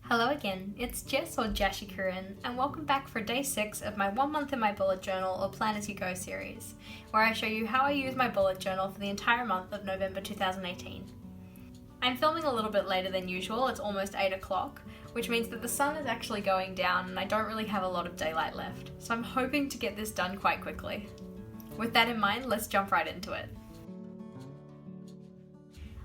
Hello again, it's Jess or JashiiCorrin, and welcome back for day 6 of my 1 month in my bullet journal or Plan As You Go series, where I show you how I use my bullet journal for the entire month of November 2018. I'm filming a little bit later than usual, it's almost 8 o'clock, which means that the sun is actually going down and I don't really have a lot of daylight left, so I'm hoping to get this done quite quickly. With that in mind, let's jump right into it.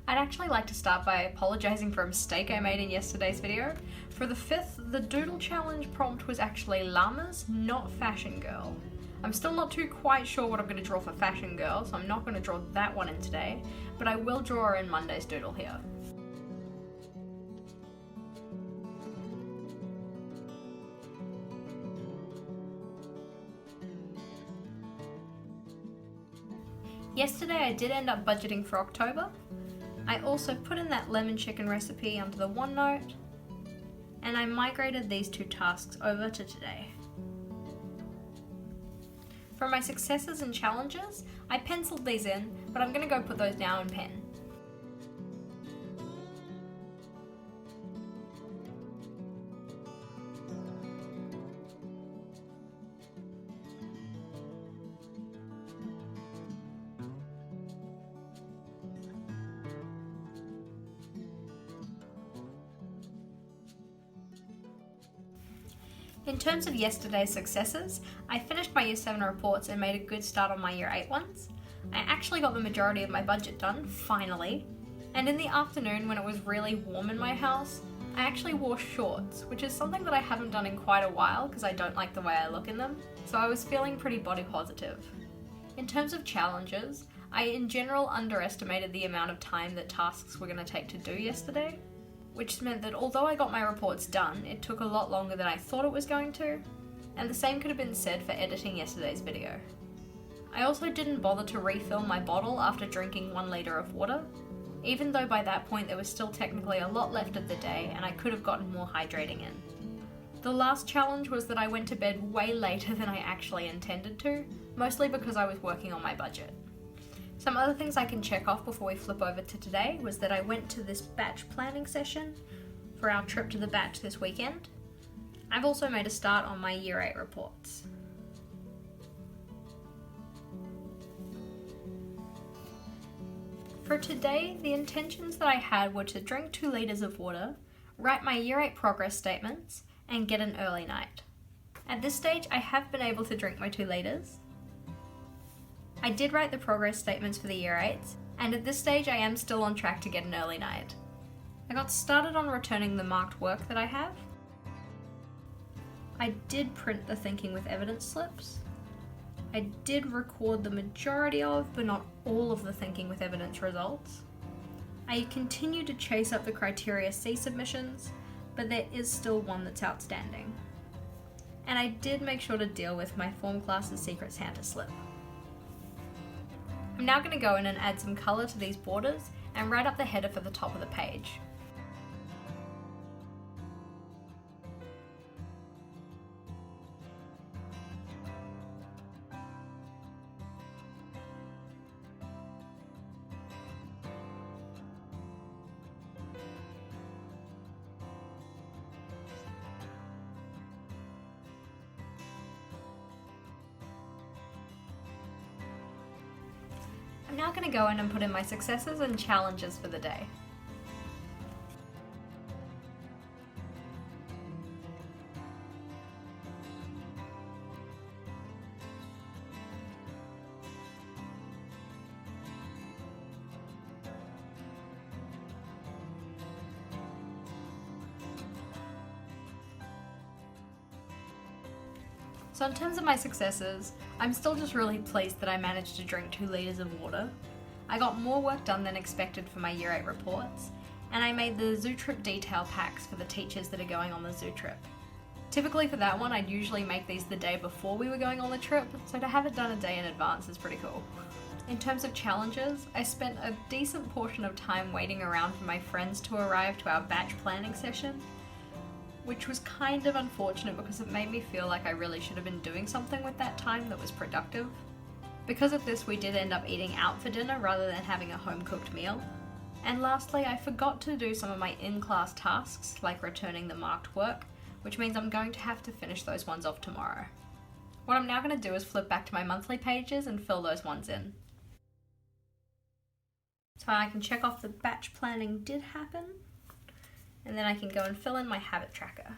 I'd actually like to start by apologising for a mistake I made in yesterday's video. For the 5th, the doodle challenge prompt was actually llamas, not fashion girl. I'm still not quite sure what I'm going to draw for fashion girl, so I'm not going to draw that one in today, but I will draw her in Monday's doodle here. Yesterday I did end up budgeting for October. I also put in that lemon chicken recipe under the OneNote, and I migrated these 2 tasks over to today. For my successes and challenges, I penciled these in, but I'm going to go put those now in pen. In terms of yesterday's successes, I finished my Year 7 reports and made a good start on my Year 8 ones. I actually got the majority of my budget done, finally, and in the afternoon when it was really warm in my house, I actually wore shorts, which is something that I haven't done in quite a while because I don't like the way I look in them, so I was feeling pretty body positive. In terms of challenges, I in general underestimated the amount of time that tasks were going to take to do yesterday, which meant that although I got my reports done, it took a lot longer than I thought it was going to, and the same could have been said for editing yesterday's video. I also didn't bother to refill my bottle after drinking 1 litre of water, even though by that point there was still technically a lot left of the day and I could have gotten more hydrating in. The last challenge was that I went to bed way later than I actually intended to, mostly because I was working on my budget. Some other things I can check off before we flip over to today was that I went to this batch planning session for our trip to the batch this weekend. I've also made a start on my Year 8 reports. For today, the intentions that I had were to drink 2 litres of water, write my Year 8 progress statements, and get an early night. At this stage, I have been able to drink my 2 litres. I did write the progress statements for the Year 8s, and at this stage I am still on track to get an early night. I got started on returning the marked work that I have. I did print the thinking with evidence slips. I did record the majority of, but not all of the thinking with evidence results. I continue to chase up the Criteria C submissions, but there is still one that's outstanding. And I did make sure to deal with my form class's Secret Santa slip. I'm now going to go in and add some colour to these borders and write up the header for the top of the page. I'm now going to go in and put in my successes and challenges for the day. So in terms of my successes, I'm still just really pleased that I managed to drink 2 litres of water. I got more work done than expected for my Year 8 reports, and I made the zoo trip detail packs for the teachers that are going on the zoo trip. Typically for that one, I'd usually make these the day before we were going on the trip, so to have it done a day in advance is pretty cool. In terms of challenges, I spent a decent portion of time waiting around for my friends to arrive to our batch planning session, which was kind of unfortunate because it made me feel like I really should have been doing something with that time that was productive. Because of this, we did end up eating out for dinner rather than having a home-cooked meal. And lastly, I forgot to do some of my in-class tasks, like returning the marked work, which means I'm going to have to finish those ones off tomorrow. What I'm now going to do is flip back to my monthly pages and fill those ones in. So I can check off the batch planning did happen, and then I can go and fill in my habit tracker.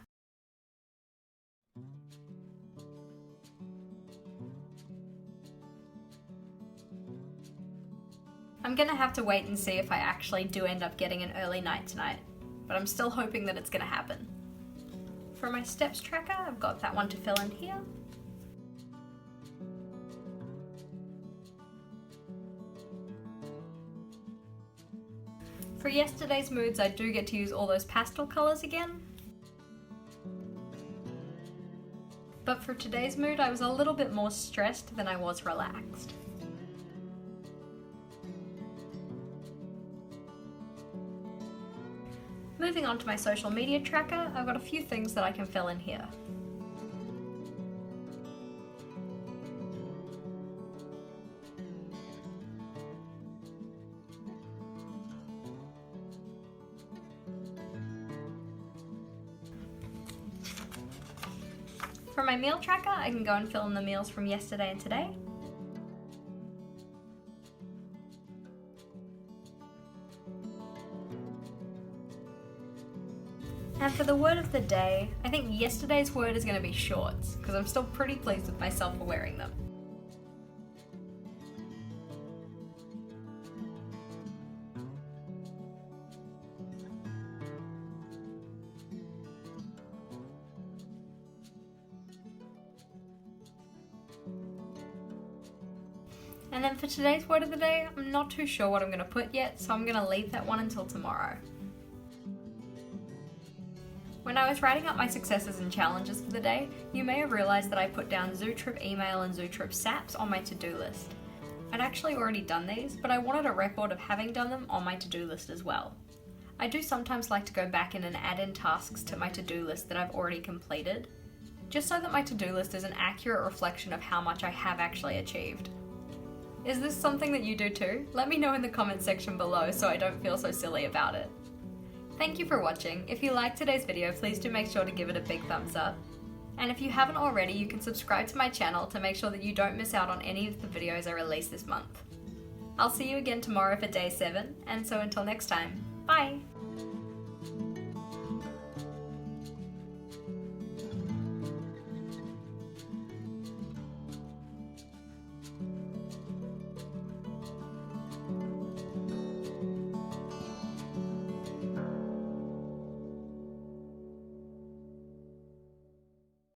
I'm gonna have to wait and see if I actually do end up getting an early night tonight, but I'm still hoping that it's gonna happen. For my steps tracker, I've got that one to fill in here. For yesterday's moods, I do get to use all those pastel colours again. But for today's mood, I was a little bit more stressed than I was relaxed. Moving on to my social media tracker, I've got a few things that I can fill in here. For my meal tracker, I can go and fill in the meals from yesterday and today. And for the word of the day, I think yesterday's word is going to be shorts, because I'm still pretty pleased with myself for wearing them. And then for today's word of the day, I'm not too sure what I'm going to put yet, so I'm going to leave that one until tomorrow. When I was writing up my successes and challenges for the day, you may have realised that I put down Zoo Trip email and Zoo Trip SAPs on my to-do list. I'd actually already done these, but I wanted a record of having done them on my to-do list as well. I do sometimes like to go back in and add in tasks to my to-do list that I've already completed, just so that my to-do list is an accurate reflection of how much I have actually achieved. Is this something that you do too? Let me know in the comment section below so I don't feel so silly about it. Thank you for watching. If you liked today's video, please do make sure to give it a big thumbs up. And if you haven't already, you can subscribe to my channel to make sure that you don't miss out on any of the videos I release this month. I'll see you again tomorrow for day 7, and so until next time, bye!